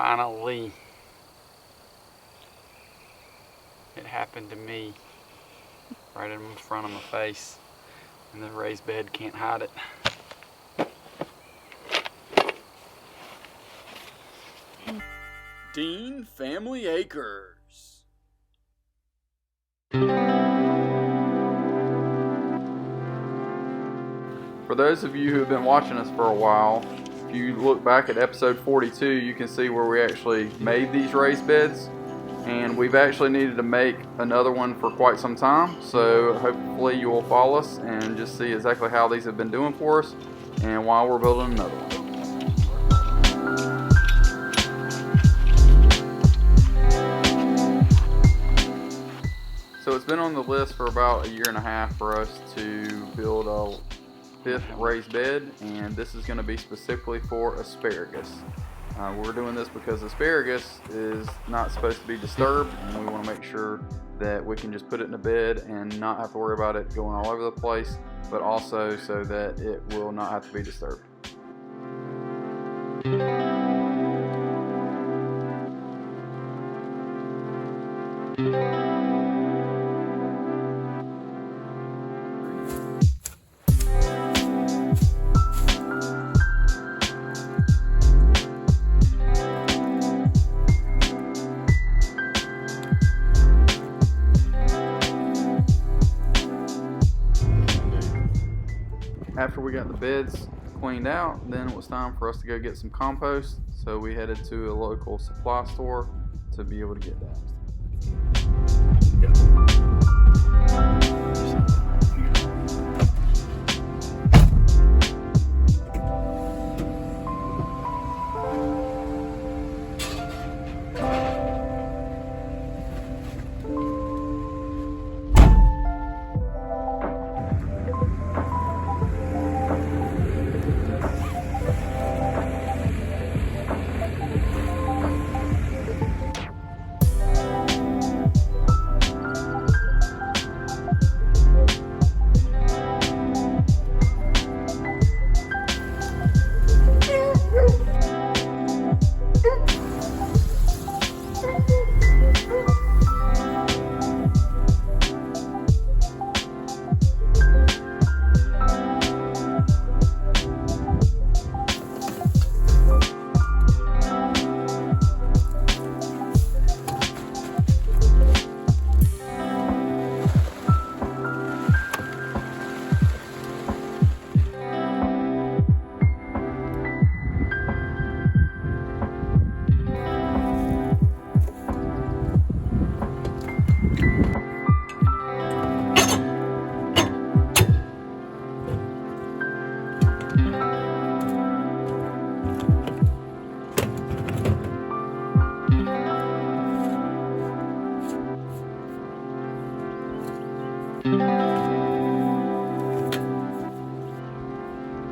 Finally, it happened to me right in front of my face, and the raised bed can't hide it. Dean Family Acres. For those of you who have been watching us for a while, if you look back at episode 42, you can see where we actually made these raised beds, and we've actually needed to make another one for quite some time. So hopefully you will follow us and just see exactly how these have been doing for us and why we're building another one. So it's been on the list for about a year and a half for us to build a 5th raised bed, and this is going to be specifically for asparagus. We're doing this because asparagus is not supposed to be disturbed, and we want to make sure that we can just put it in a bed and not have to worry about it going all over the place, but also so that it will not have to be disturbed. After we got the beds cleaned out, then it was time for us to go get some compost. So we headed to a local supply store to be able to get that.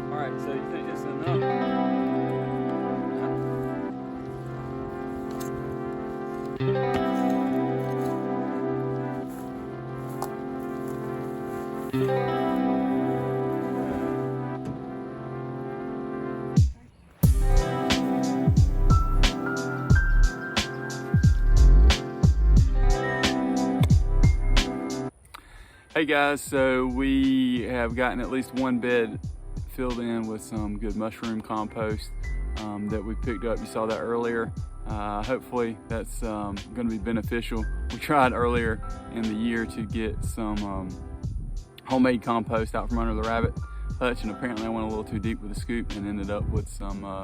Alright, so you think this is enough? Hey guys, so we have gotten at least one bed filled in with some good mushroom compost that we picked up. You saw that earlier. Hopefully that's going to be beneficial. We tried earlier in the year to get some homemade compost out from under the rabbit hutch, and apparently I went a little too deep with the scoop and ended up with some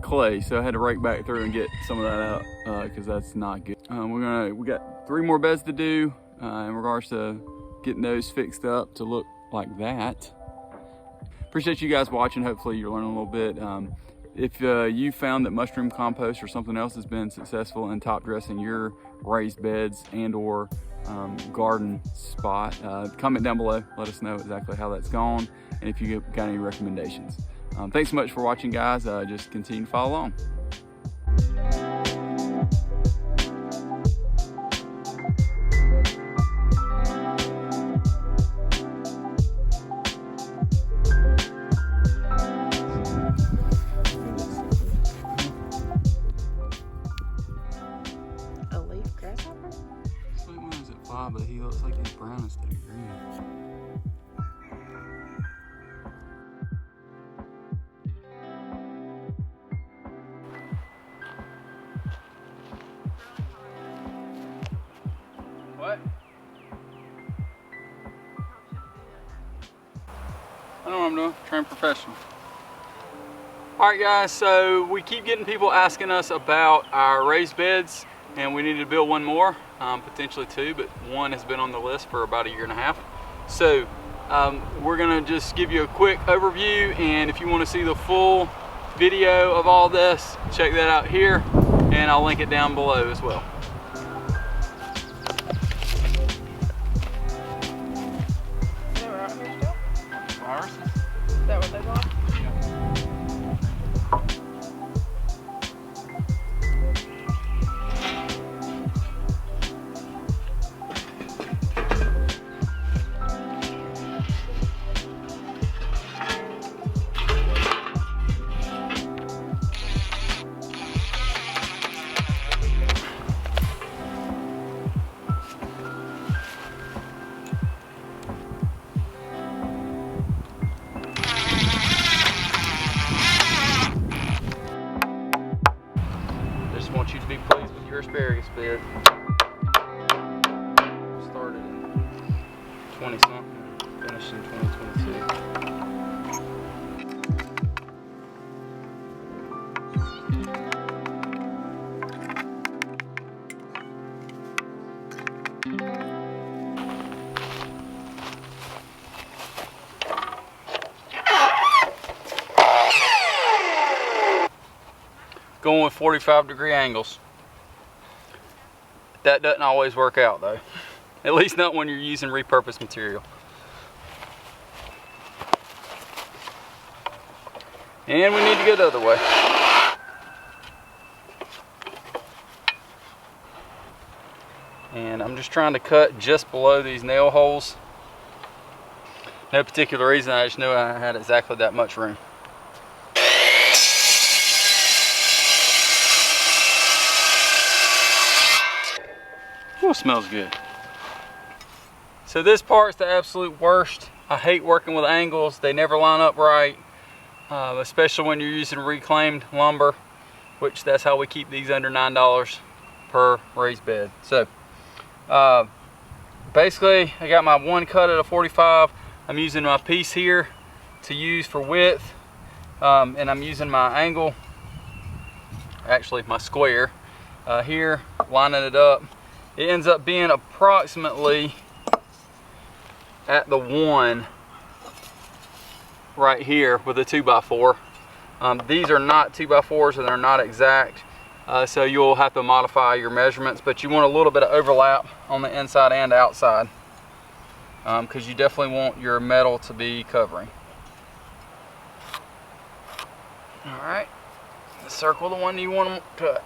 clay. So I had to rake back through and get some of that out because that's not good. We got 3 more beds to do in regards to getting those fixed up to look like that. Appreciate you guys watching. Hopefully you're learning a little bit. If you found that mushroom compost or something else has been successful in top dressing your raised beds and or garden spot, comment down below. Let us know exactly how that's gone and if you got any recommendations. Thanks so much for watching, guys. Just continue to follow along. I'm doing. Trained professional. Alright guys, so we keep getting people asking us about our raised beds, and we need to build one more, potentially two, but one has been on the list for about 1.5 years. So we're gonna just give you a quick overview, and if you want to see the full video of all this, check that out here, and I'll link it down below as well. They were out here still? Viruses? Is that what they bought? Want you to be pleased with your asparagus bed. Started in 20 something, finished in 2022. Going with 45-degree angles. That doesn't always work out though. At least not when you're using repurposed material. And we need to go the other way. And I'm just trying to cut just below these nail holes. No particular reason, I just knew I had exactly that much room. Ooh, smells good. So this part's the absolute worst. I hate working with angles. They never line up right, especially when you're using reclaimed lumber, which that's how we keep these under $9 per raised bed. So basically I got my one cut at a 45. I'm using my piece here to use for width, and I'm using my angle, actually my square here, lining it up. It ends up being approximately at the 1 right here with a 2x4. These are not 2x4s and they're not exact, so you'll have to modify your measurements, but you want a little bit of overlap on the inside and outside, because you definitely want your metal to be covering. Alright, circle the one you want to cut.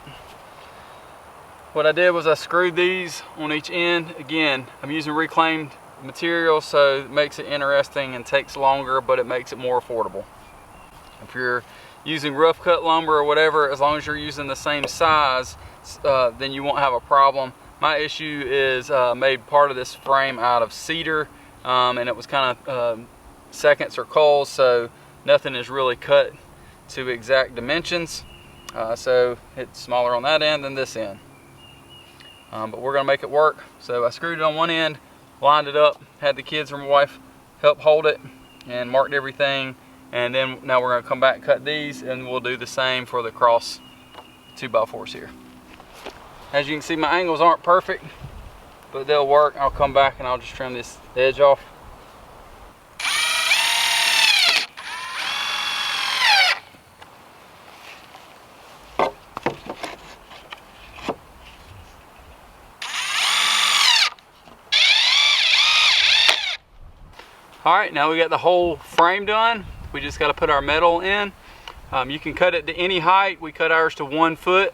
What I did was I screwed these on each end. Again, I'm using reclaimed material, so it makes it interesting and takes longer, but it makes it more affordable. If you're using rough cut lumber or whatever, as long as you're using the same size, then you won't have a problem. My issue is made part of this frame out of cedar, and it was kind of seconds or coals, so nothing is really cut to exact dimensions. So it's smaller on that end than this end. But we're gonna make it work. So I screwed it on one end, lined it up, had the kids or my wife help hold it, and marked everything. And then now we're gonna come back and cut these, and we'll do the same for the cross 2x4s here. As you can see, my angles aren't perfect, but they'll work. I'll come back and I'll just trim this edge off. All right, now we got the whole frame done. We just got to put our metal in. You can cut it to any height. We cut ours to 1 foot.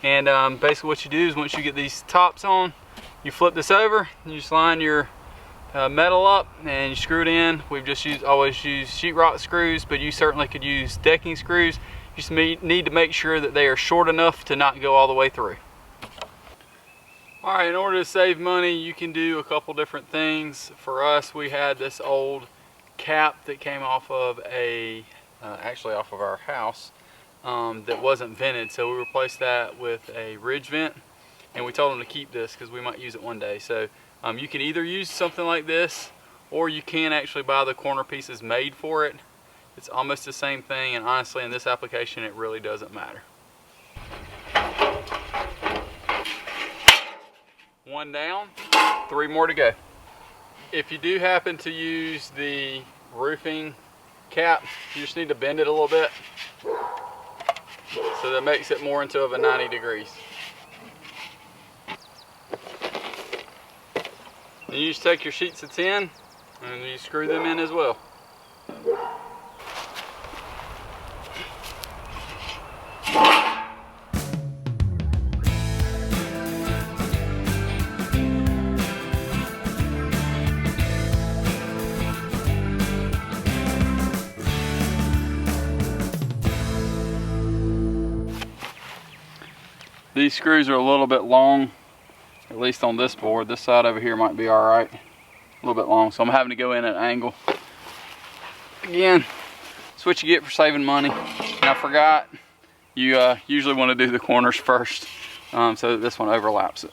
And basically what you do is once you get these tops on, you flip this over, you just line your metal up and you screw it in. We've just always used sheetrock screws, but you certainly could use decking screws. You just need to make sure that they are short enough to not go all the way through. All right, in order to save money, you can do a couple different things. For us, we had this old cap that came off of actually off of our house that wasn't vented, so we replaced that with a ridge vent, and we told them to keep this because we might use it one day. So you can either use something like this, or you can actually buy the corner pieces made for it. It's almost the same thing, and honestly in this application it really doesn't matter. One down, 3 more to go. If you do happen to use the roofing cap, you just need to bend it a little bit so that makes it more into a 90 degrees. And you just take your sheets of tin and you screw them in as well. These screws are a little bit long, at least on this board. This side over here might be all right. A little bit long, so I'm having to go in at an angle. Again, it's what you get for saving money. And I forgot, you usually want to do the corners first, so that this one overlaps it.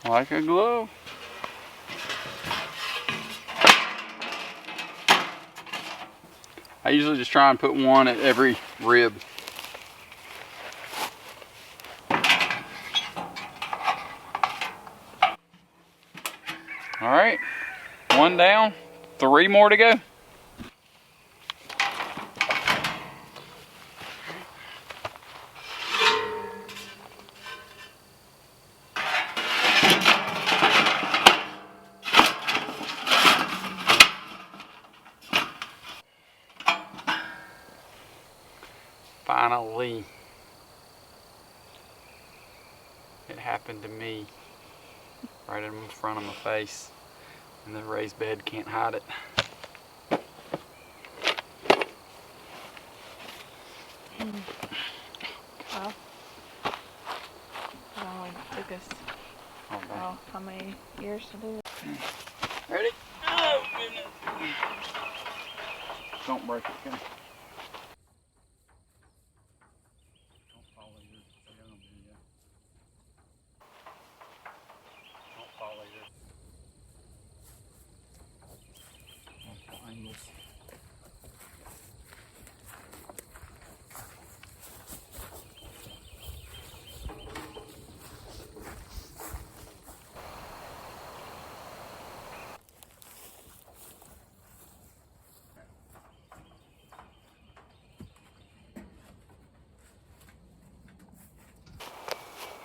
Like a glove. I usually just try and put one at every rib. All right, 1 down, 3 more to go. Finally, it happened to me right in front of my face, and the raised bed can't hide it. Well, it only took us, well, how many years to do it? Ready? Oh, goodness. Don't break it, okay?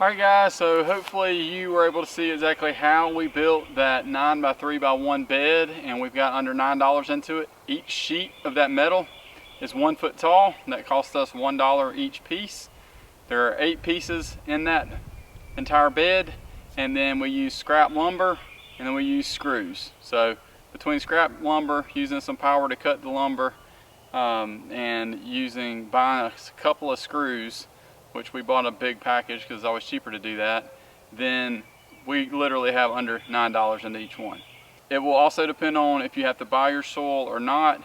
Alright guys, so hopefully you were able to see exactly how we built that 9x3x1 bed, and we've got under $9 into it. Each sheet of that metal is 1 foot tall, and that cost us $1 each piece. There are 8 pieces in that entire bed, and then we use scrap lumber, and then we use screws. So between scrap lumber, using some power to cut the lumber, and buying a couple of screws, which we bought a big package because it's always cheaper to do that, then we literally have under $9 into each one. It will also depend on if you have to buy your soil or not.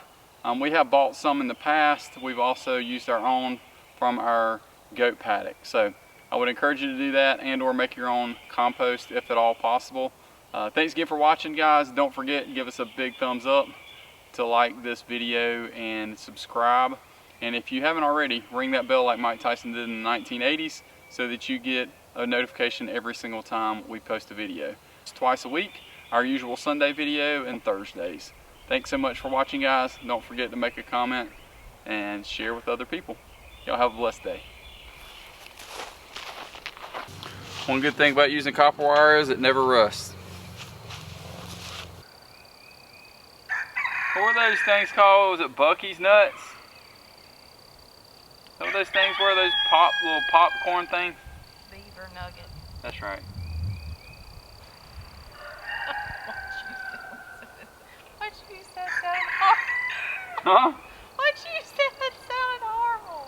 We have bought some in the past. We've also used our own from our goat paddock. So I would encourage you to do that, and or make your own compost if at all possible. Thanks again for watching, guys. Don't forget, give us a big thumbs up to like this video and subscribe. And if you haven't already, ring that bell like Mike Tyson did in the 1980s so that you get a notification every single time we post a video. It's twice a week, our usual Sunday video and Thursdays. Thanks so much for watching, guys. Don't forget to make a comment and share with other people. Y'all have a blessed day. One good thing about using copper wire is it never rusts. What were those things called? Was it Bucky's nuts? What those things were? Those little popcorn things? Beaver nugget. That's right. What you said sounded horrible. Huh? What you said sounded horrible.